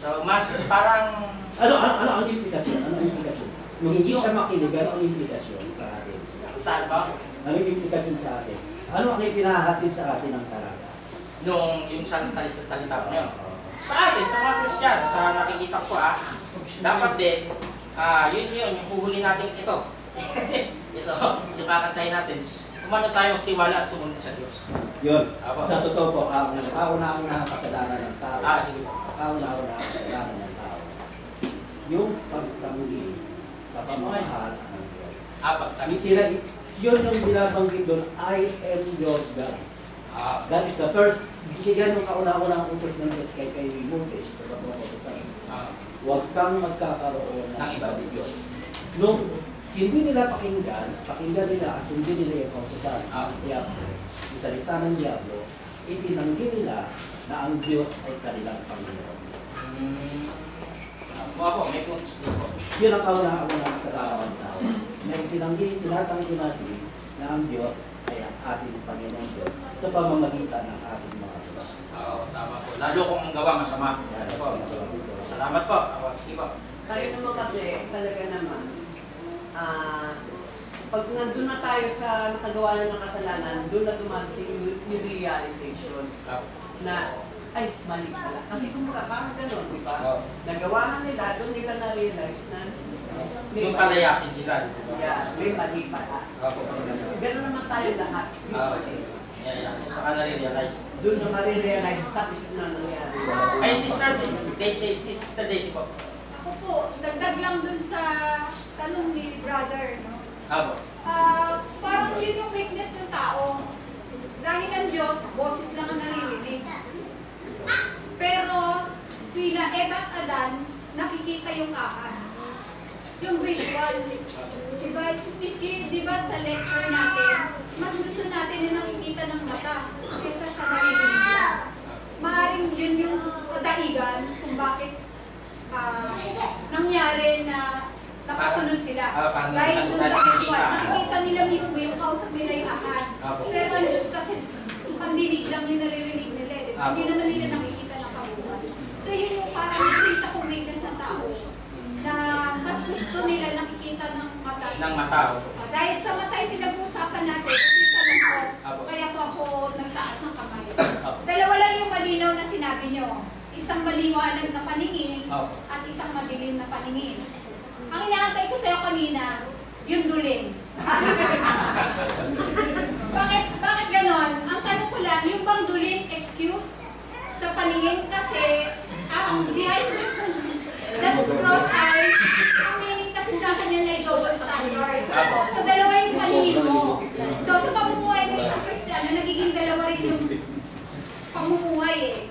So, mas parang... Ano ang implikasyon? Ano ang implikasyon? Yung hindi siya makinig, ano ang implikasyon sa atin? Saan ba? Ano yung implikasyon sa atin? Ano ang ipinahatid sa atin ng talaga? Yung salita ko niyo. Sa atin, sa mga Kristiyano, sa nakikita ko dapat din, yun, yung puhuli natin ito. Ito, yung kakantahin natin. Kumano tayo magtiwala at sumunod sa Diyos. Yun. Sa totoo po, kauna-una kasalanan ng tao. Sige po. Kauna-una kasalanan ng tao. Yung pagtanggi sa pamamahal ng Diyos. Pagtanggi. Yun yung binabanggit doon, I am your God. That is the first, yan yung kauna-unang utos ng Diyos kay Moses sa pagkakautosan. Huwag kang magkakaroon ng iba ni Diyos. Nung hindi nila pakinggan nila at sundin nila yung kautosan ang Diablo, yung salita ng Diablo, itinanggi nila na ang Diyos ay kanilang Panginoon. May puntos dito. Yun ang kauna-unang kasalanan ng tao. Na tinatanggi natin na ang Diyos ay ang ating Panginoong Diyos sa pamamagitan ng ating mga Diyos. Tama po. Lalo kung ang gawa masama. Salamat po. Sige po. Tayo naman kasi, talaga naman, pag nandun na tayo sa nakagawa na ng kasalanan, doon na dumating yung realization na, ay, mali pala. Kasi kung parang gano'n, di ba? Nagawa na nila, doon nila na-realize na yung palayasin sila. Yeah, may mali pala. Gano'n naman tayo lahat. Saka na-realize. Doon na ma-realize, tapos na nangyari. Ay, Sister Daisy po. Ako po, dagdag lang dun sa tanong ni brother, no? Parang yun yung weakness ng tao. Dahil ang Diyos, boses lang ang naririnig. Pero sila Eva at Adan, nakikita yung ahas. Yung visual. Diba? Miski, diba sa lecture natin, mas gusto natin yung nakikita ng mata kaysa sa naririnig lang. Maaring yun yung kadaigan kung bakit nangyari na nakasunod sila. Dahil dun sa visual, nakikita nila mismo yung kausap nila yung ahas. Pero ang Diyos kasi, pandinig lang yung naririnig nila. Hindi naman nila nakikita ng kabuhan. So yun yung parang nakikita kong weakness ng tao. Na mas gusto nila nakikita ng mata. Ng mata. Dahil sa mata yung pinag-uusapan natin, nakikita lang ko. Kaya po ako nagtaas ng kamay. Dalawa lang yung malinaw na sinabi nyo. Isang maliwanag na paningin at isang madilim na paningin. Ang inaantay ko sa'yo kanina, yung duling. Bakit ganon? Ang tanong ko lang, yung bang duling excuse sa paningin? Kasi behind that cross eye, ang meaning kasi sa kanya na double standard. So dalawa yung paningin mo. So sa pamumuhay ng isang Kristiyano, nagiging dalawa rin yung pamumuhay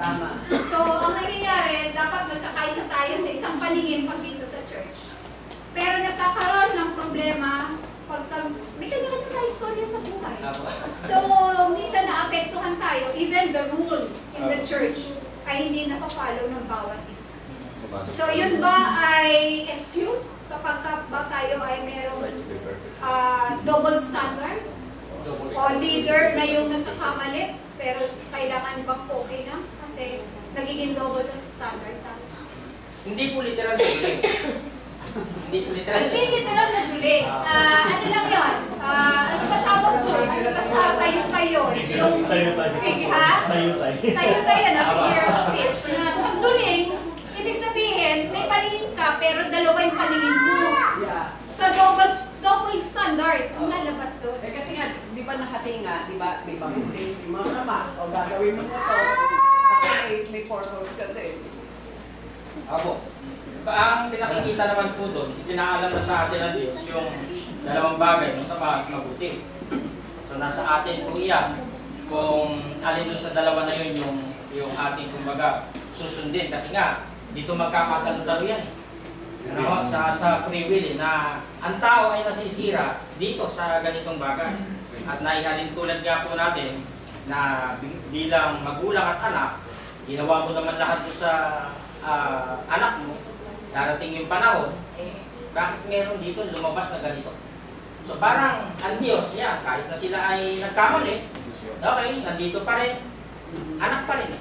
Tama. So ang nangyayari, dapat magkakaisa tayo sa isang paningin pag dito sa church. Pero nagkakaroon ng problema pagka may kanya-kanya na istorya sa buhay. So minsan naapektuhan tayo, even the rule in the church ay hindi napafollow ng bawat isa. So yun ba ay excuse kapag ba tayo ay merong double standard? O leader na yung nagkakamali, pero kailangan bang okay na? Kasi nagiging double standard tayo. Hindi po literal na duling. Hindi po literal na duling. Hindi literal na duling. Ano lang yun? Ano ba tawag po? Ano ba sa tayo-tayo? Yung ha? Tayo-tayo na figure of speech. Na pag duling, ibig sabihin, may paningin ka, pero dalawa yung paningin mo. So double standard ang lalabas doon. Kasi nga, di ba nakati nga, di ba, may panghuling, may mga sama, o gagawin mo ito, kasi may purpose ka din. Ang pinakikita naman po doon, ipinaalam na sa atin ng Diyos yung dalawang bagay, masama at mabuti. So nasa atin po iyan, kung alin doon sa dalawa na yun yung ating kumbaga susundin. Kasi nga, dito magkakatalo-talo yan eh. Ano, sa free will na ang tao ay nasisira dito sa ganitong bagay. At naihalin tulad nga po natin na bilang magulang at anak, ginawa mo naman lahat mo sa anak mo, darating yung panahon, bakit meron dito lumabas na ganito? So parang ang Diyos, kahit na sila ay nagkamali, okay, nandito pa rin, anak pa rin.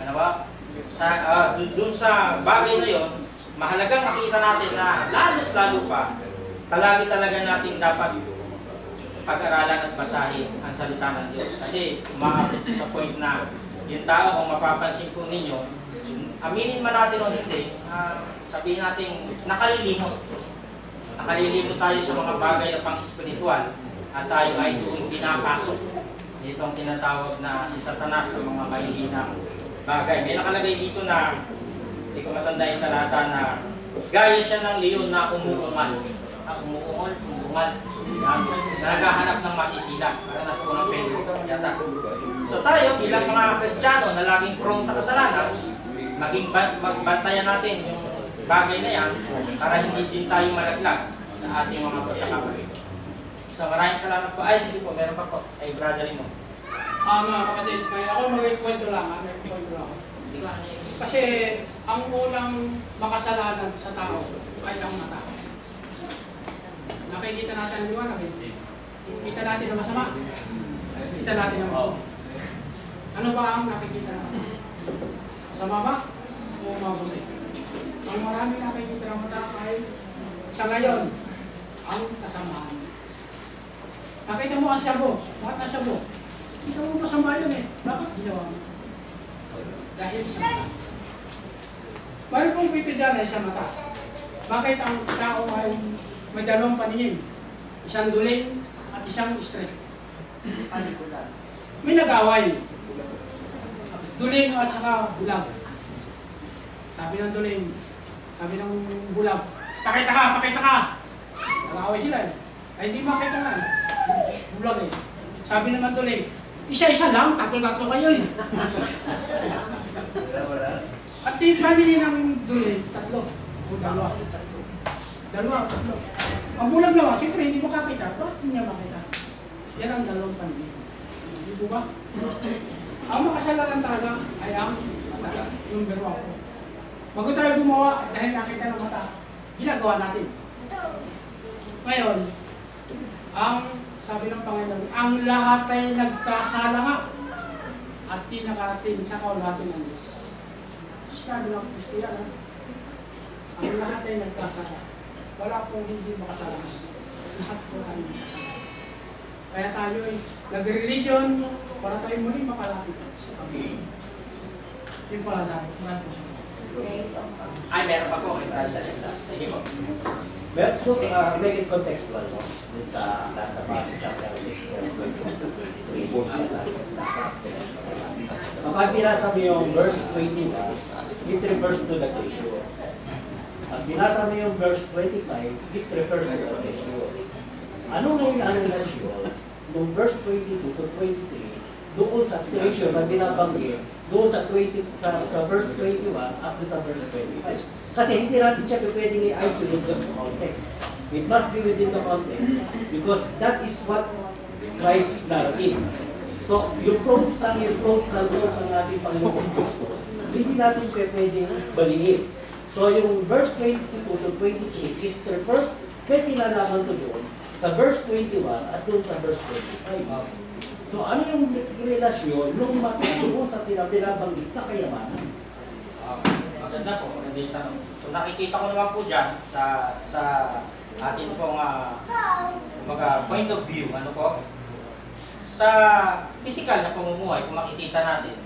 Ano ba? Dun sa bagay na yon, mahalagang makita natin na lalo pa, palagi talaga natin dapat pag-aralan at basahin ang salita ng Diyos. Kasi umaabot sa point na yung tao, kung mapapansin po ninyo, aminin man natin o hindi, sabihin natin nakalilimot. Nakalilimot tayo sa mga bagay na pang-espiritual at tayo ay doon pinapasok. Itong tinatawag na si Satanas sa mga mahihinang bagay. May nakalagay dito na, hindi ko matanda yung talata na gaya siya ng leon na umuungal. Umuungal. Naghahanap ng masisila. Para nasa unang Pedro yata. So tayo bilang mga Kristiyano na laging prone sa kasalanan, maging magbantayan natin yung bagay na yan para hindi din tayo malaglag sa ating mga pagkakamali. So maraming salamat po. Ay, sige po, meron pa po. Ay, brother mo. Mga kapatid, ako magkikwento lang. Kasi ang unang makasalanan sa tao ay ang mata. Nakikita natin ang liwanag. Kita natin ang masama. Kita natin ang mabuti. Ano ba ang nakikita natin? Masama ba? O mabuti? Ang marami nakikita ng mata ay sa ngayon, ang kasamaan. Nakita mo ang sabo. Bakit ang sabo? Kita mo masama yun eh. Bakit ginawa mo? Dahil sa mata. Mayroon pong pipidyan ay sa mata. Bakit ang tao ay may dalawang paningin? Isang duling at isang straight. May nag-away. Duling at saka bulag. Sabi ng duling, sabi ng bulag, pakita ka, pakita ka! Nag-away sila eh. Ay hindi makita nga eh. Bulag eh. Sabi naman duling, isa-isa lang, tatlo-tatlo kayo eh. At yung paningin ng duling, tatlo. O dalawa. Dalawa, tatlo. Ang bulag naman, siyempre hindi mo kakita. Bakit hindi niya makita? Yan ang dalawang paningin. Hindi ba? Ang makasalanan talaga ay ang mata, yung beruang ko. Bago tayo gumawa, dahil nakita ng mata, ginagawa natin. Ngayon, ang sabi ng Panginoon, ang lahat ay nagkasala nga at di nakarating sa kaulatin ng Diyos. Sabi ng Kristiyan, ang lahat ay nagkasala. Wala pong hindi makasalanan. Lahat po ay makasalanan. Kaya tayo ay nag-religion para tayo muli makalapit sa Panginoon. Yung pala tayo. Maraming po sa Panginoon. Ay, meron pa po. Sige po. Let's look, make it contextual mo. Dun sa Matthew chapter 6, verse 21. Kapag binasa mo yung verse 21, it refers to the treasure. At binasa mo yung verse 25, it refers to the treasure. Ano ngayon ang relasyon nung verse 22 to 23 doon sa treasure na binabanggit doon sa verse 21 at sa verse 25? Kasi hindi natin siya pwedeng i-isolate doon sa context. It must be within the context because that is what Christ narrative. So, yung pros ng loob ng ating Panginoon sa Kristo, hindi natin pwedeng baliin. So, yung verse 22 to 23, it refers, pwede nalaman to doon sa verse 21 at doon sa verse 25. So, ano yung relasyon nung doon sa binabanggit na kayamanan? Maganda po, maganda yung tanong. So nakikita ko naman po dyan sa ating pong point of view, ano po? Sa physical na pamumuhay, kung makikita natin,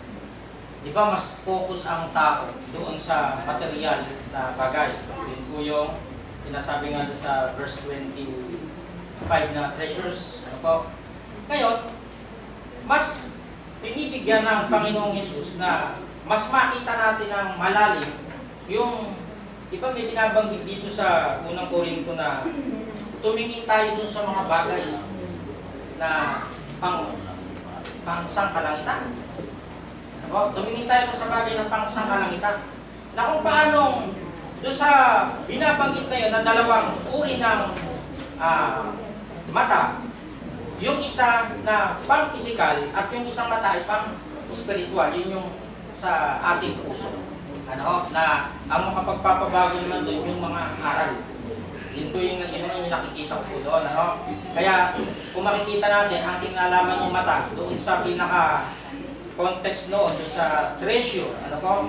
di ba mas focus ang tao doon sa material na bagay. Yun po yung sinasabi nga doon sa verse 25 na treasures, ano po? Ngayon, mas tinibigyan ng Panginoong Yesus na mas makita natin ng malalim yung, di ba may binabanggit dito sa unang Korinto na tumingin tayo dun sa mga bagay na pang sangkalangitan. Tumingin tayo dun sa bagay na pang sangkalangitan. Na kung paano dun sa binabanggit na yun na dalawang uri ng mata, yung isa na pang-physical at yung isang mata ay pang-spiritual, yun yung sa ating puso. Ano, na ang makapagpapabago naman doon yung mga aral. Yun po yung nakikita ko po doon. Ano? Kaya kung makikita natin, ang kinalaman ng mata doon sa pinaka-context noon, doon sa treasure, ano po?